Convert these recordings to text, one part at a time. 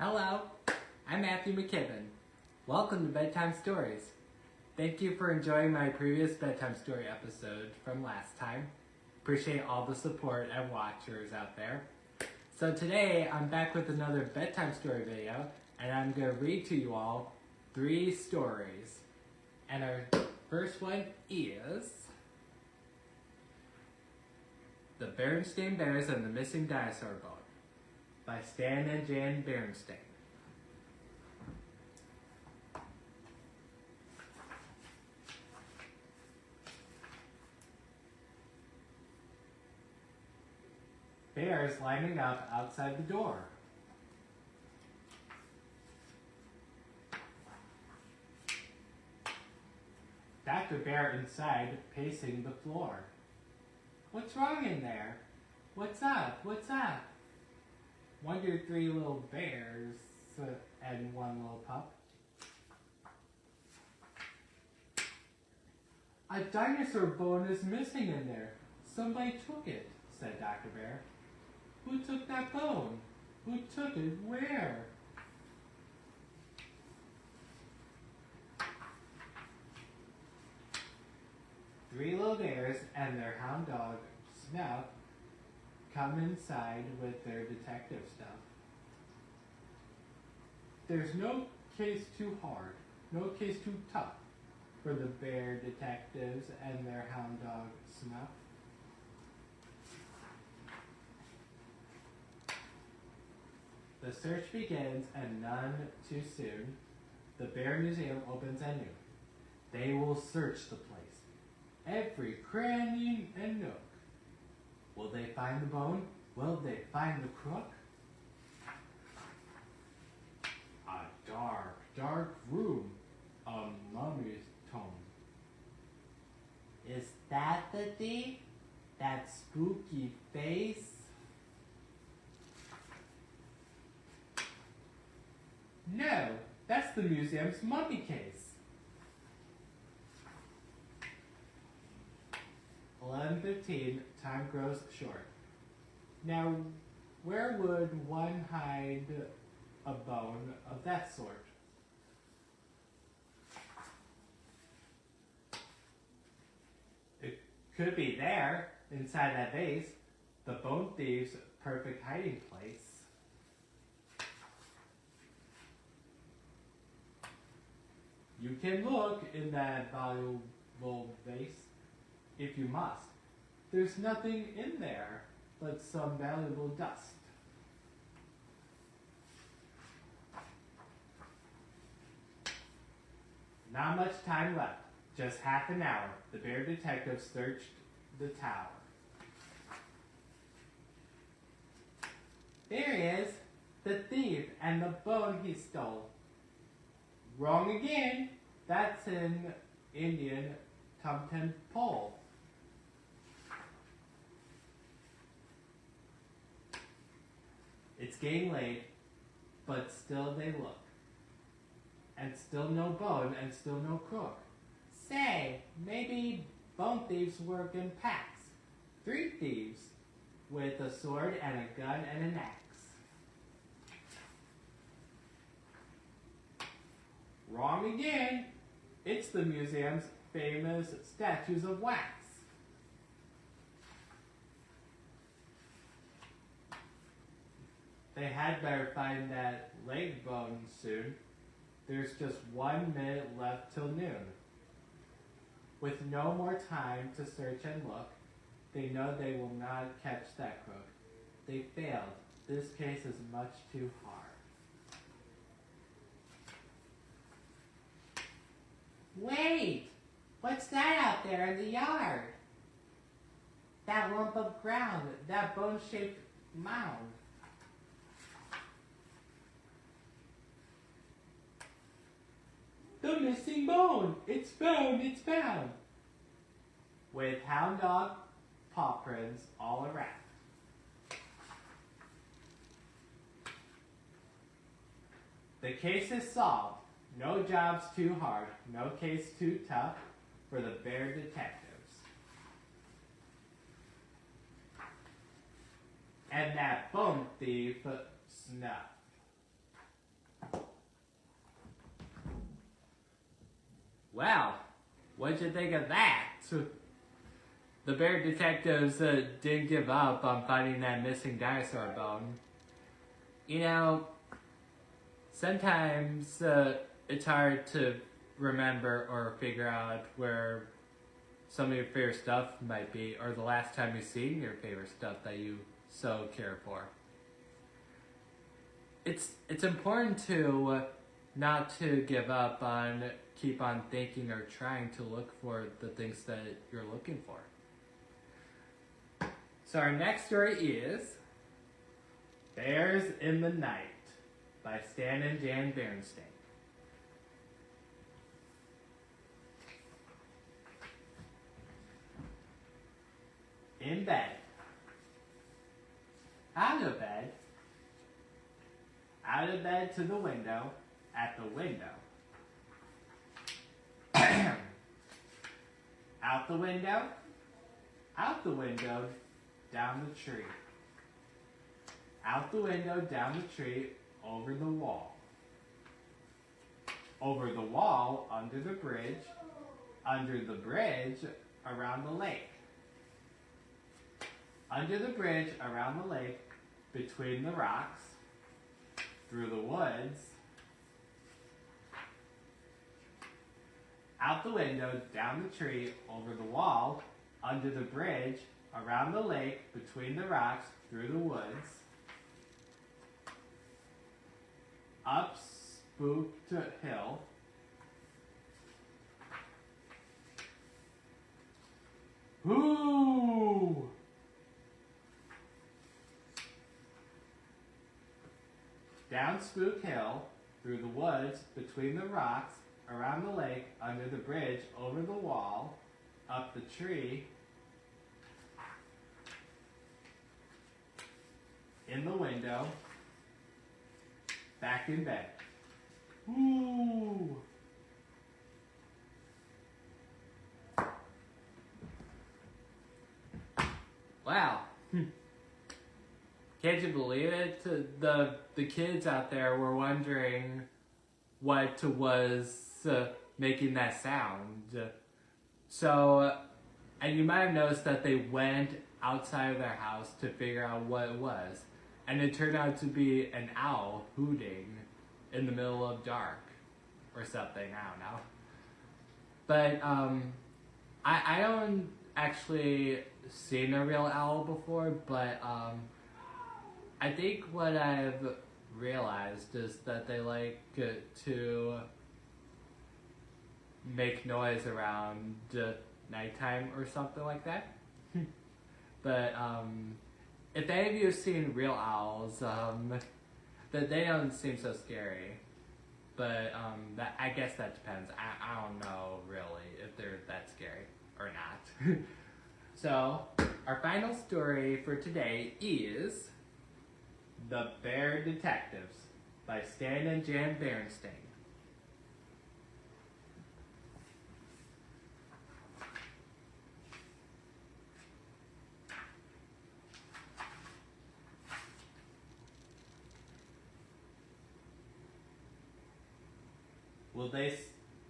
Hello, I'm Matthew McKibbin. Welcome to Bedtime Stories. Thank you for enjoying my previous bedtime story episode from last time. Appreciate all the support and watchers out there. So today I'm back with another bedtime story video, and I'm going to read to you all 3 stories. And our first one is The Berenstain Bears and the Missing Dinosaur Bone by Stan and Jan Berenstain. Bears lining up outside the door. Dr. Bear inside, pacing the floor. What's wrong in there? What's up? What's up? Wonder 3 little bears and 1 little pup. A dinosaur bone is missing in there. Somebody took it, said Dr. Bear. Who took that bone? Who took it? Where? Three little bears and their hound dog, Snuff, come inside with their detective stuff. There's no case too hard, no case too tough for the bear detectives and their hound dog, Snuff. The search begins, and none too soon, the Bear Museum opens anew. They will search the place, every cranny and nook. Will they find the bone? Will they find the crook? A dark, dark room, a mummy's tomb. Is that the thief? That spooky face? No, that's the museum's mummy case. 11:15, time grows short. Now, where would one hide a bone of that sort? It could be there, inside that vase, the bone thief's perfect hiding place. You can look in that valuable vase if you must. There's nothing in there but some valuable dust. Not much time left. Just half an hour. The bear detective searched the tower. There he is, the thief and the bone he stole. Wrong again. That's an Indian tum-tum pole. It's getting late, but still they look. And still no bone, and still no crook. Say, maybe bone thieves work in packs. 3 thieves, with a sword and a gun and an axe. Wrong again. It's the museum's famous statues of wax. They had better find that leg bone soon. There's just 1 minute left till noon. With no more time to search and look, they know they will not catch that crook. They failed. This case is much too hard. Wait! What's that out there in the yard? That lump of ground, that bone-shaped mound. The missing bone! It's found! It's found! With hound dog paw prints all around. The case is solved. No job's too hard, no case too tough for the bear detectives. And that bone thief, Snuff. Well, what'd you think of that? The bear detectives didn't give up on finding that missing dinosaur bone. You know, sometimes it's hard to remember or figure out where some of your favorite stuff might be, or the last time you've seen your favorite stuff that you so care for. It's important to not to give up on, keep on thinking or trying to look for the things that you're looking for. So our next story is Bears in the Night by Stan and Jan Berenstain. In bed. Out of bed. Out of bed to the window. At the window. Out the window. Out the window. Down the tree. Out the window, down the tree, over the wall. Over the wall, under the bridge around the lake. Under the bridge, around the lake, between the rocks, through the woods, out the window, down the tree, over the wall, under the bridge, around the lake, between the rocks, through the woods, up Spooked Hill, ooh! Down Spook Hill, through the woods, between the rocks, around the lake, under the bridge, over the wall, up the tree, in the window, back in bed. Ooh! Wow. Can't you believe it? The kids out there were wondering what was making that sound. So, and you might have noticed that they went outside of their house to figure out what it was. And it turned out to be an owl hooting in the middle of dark. Or something, I don't know. But I don't actually seen a real owl before, but I think what I've realized is that they like to make noise around nighttime or something like that. But if any of you have seen real owls, that they don't seem so scary. But that, I guess that depends. I don't know really if they're that scary or not. So our final story for today is The Bear Detectives by Stan and Jan Berenstain.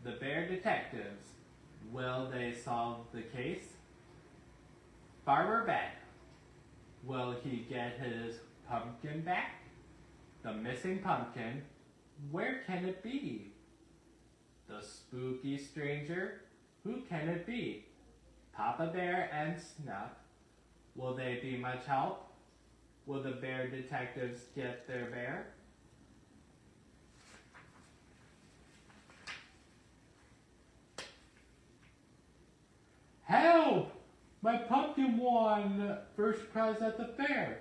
The Bear Detectives, will they solve the case? Farmer Ben, will he get his pumpkin back? The missing pumpkin, where can it be? The spooky stranger, who can it be? Papa Bear and Snuff, will they be much help? Will the Bear Detectives get their bear? Help! My pumpkin won first prize at the fair.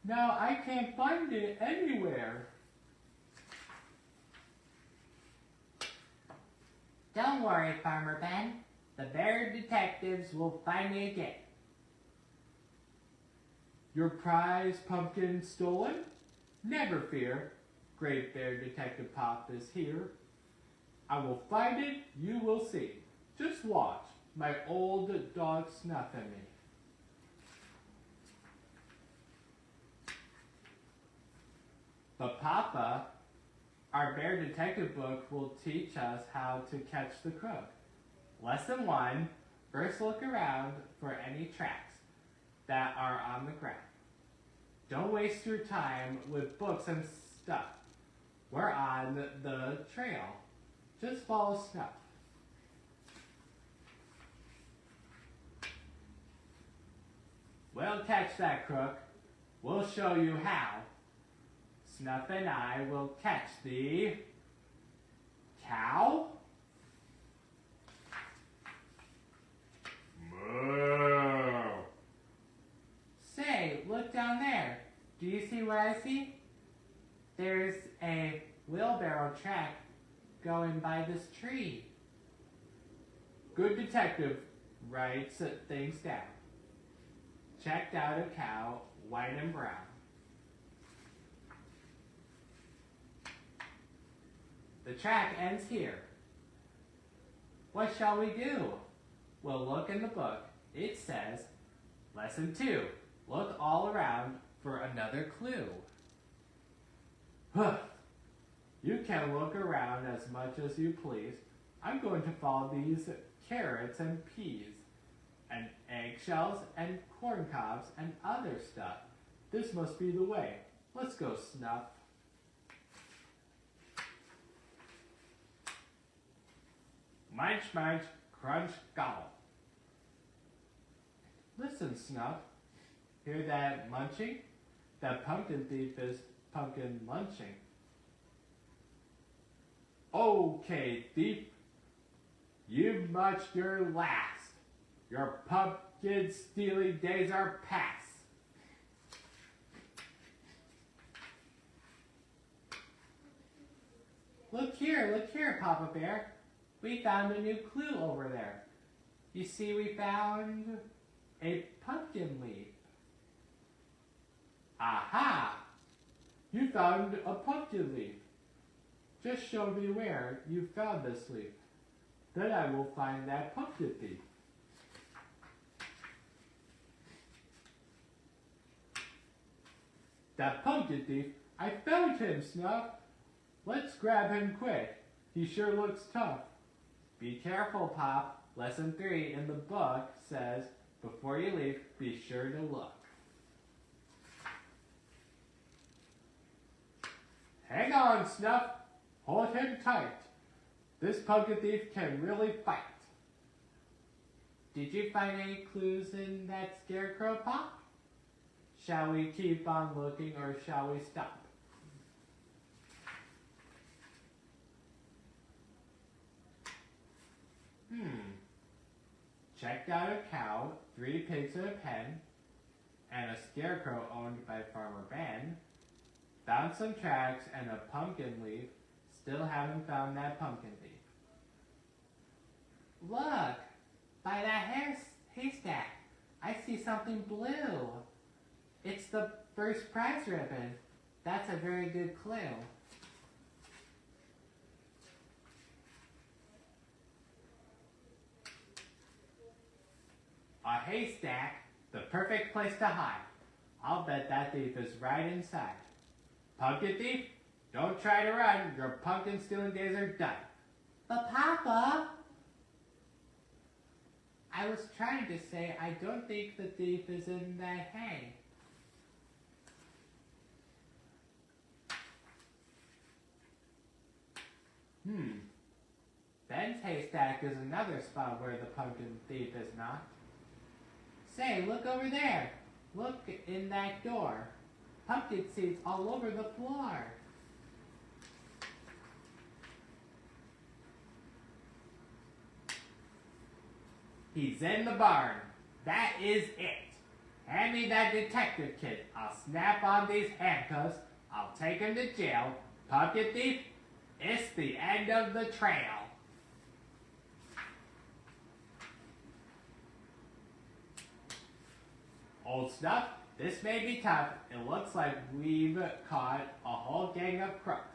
Now I can't find it anywhere. Don't worry, Farmer Ben. The Bear Detectives will find me again. Your prize pumpkin stolen? Never fear. Great Bear Detective Pop is here. I will find it, you will see. Just watch my old dog Snuff and me. But Papa, Our Bear Detective book will teach us how to catch the crook. Lesson 1, first look around for any tracks that are on the ground. Don't waste your time with books and stuff. We're on the trail. Just follow Snuff. We'll catch that crook. We'll show you how. Snuff and I will catch the cow. Moo. Say, look down there. Do you see what I see? There's a wheelbarrow track going by this tree. Good detective writes things down. Checked out a cow, white and brown. The track ends here. What shall we do? We'll look in the book. It says, Lesson 2, look all around for another clue. Huh. You can look around as much as you please. I'm going to follow these carrots and peas, and eggshells and corn cobs and other stuff. This must be the way. Let's go, Snuff. Munch, munch, crunch, gobble. Listen, Snuff. Hear that munching? That pumpkin thief is pumpkin munching. Okay, thief. You've munched your last. Your pumpkin stealing days are past. Look here, Papa Bear. We found a new clue over there. You see, we found a pumpkin leaf. Aha! You found a pumpkin leaf. Just show me where you found this leaf. Then I will find that pumpkin thief. That pumpkin thief, I found him, Snuff. Let's grab him quick. He sure looks tough. Be careful, Pop. Lesson 3 in the book says, before you leave, be sure to look. Hang on, Snuff. Hold him tight. This pumpkin thief can really fight. Did you find any clues in that scarecrow, Pop? Shall we keep on looking or shall we stop? Checked out a cow, 3 pigs in a pen, and a scarecrow owned by Farmer Ben. Found some tracks and a pumpkin leaf. Still haven't found that pumpkin thief. Look! By that haystack, I see something blue. It's the first prize ribbon. That's a very good clue. A haystack, the perfect place to hide. I'll bet that thief is right inside. Pumpkin thief, don't try to run. Your pumpkin stealing days are done. But Papa, I was trying to say I don't think the thief is in that hay. Ben's haystack is another spot where the pumpkin thief is not. Say, look over there. Look in that door. Pumpkin seeds all over the floor. He's in the barn. That is it. Hand me that detective kit. I'll snap on these handcuffs. I'll take him to jail. Pumpkin thief, it's the end of the trail. Old Snuff, this may be tough. It looks like we've caught a whole gang of crooks.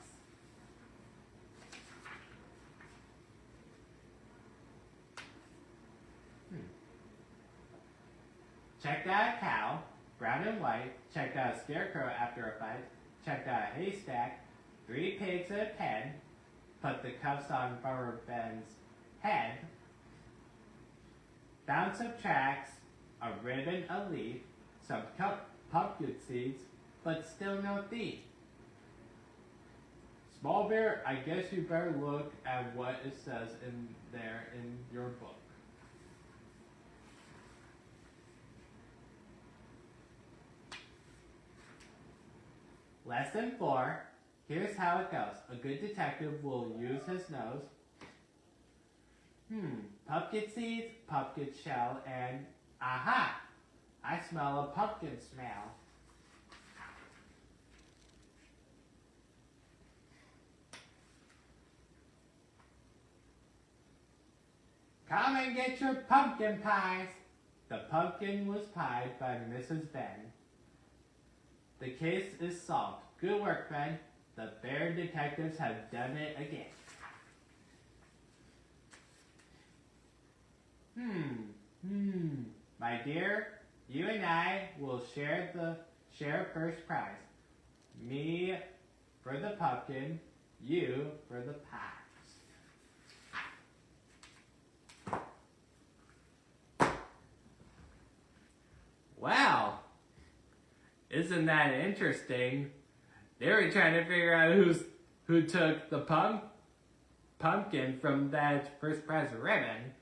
Checked out a cow, brown and white. Checked out a scarecrow after a fight. Checked out a haystack. 3 pigs in a pen, put the cuffs on Farmer Ben's head, found some tracks, a ribbon, a leaf, some pumpkin seeds, but still no thief. Small Bear, I guess you better look at what it says in there in your book. Lesson 4. Here's how it goes. A good detective will use his nose. Pumpkin seeds, pumpkin shell, and aha! I smell a pumpkin smell. Come and get your pumpkin pies. The pumpkin was pied by Mrs. Ben. The case is solved. Good work, Ben. The bear detectives have done it again. My dear, you and I will share first prize. Me for the pumpkin, you for the pies. Wow! Isn't that interesting? They were trying to figure out who took the pumpkin from that first prize ribbon.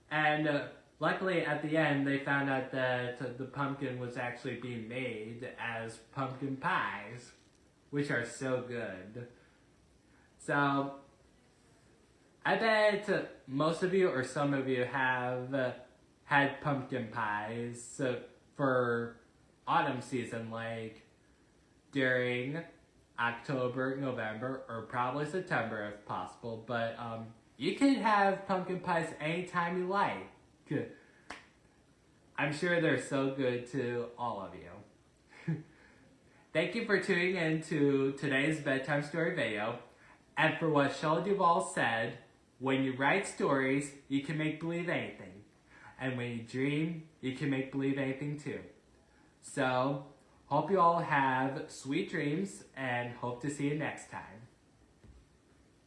And luckily at the end they found out that the pumpkin was actually being made as pumpkin pies, which are so good. So I bet most of you or some of you have had pumpkin pies for autumn season, like during October, November, or probably September if possible. But you can have pumpkin pies anytime you like. I'm sure they're so good to all of you. Thank you for tuning in to today's bedtime story video. And for what Shelley Duvall said, when you write stories, you can make believe anything. And when you dream, you can make believe anything too. So, hope you all have sweet dreams and hope to see you next time.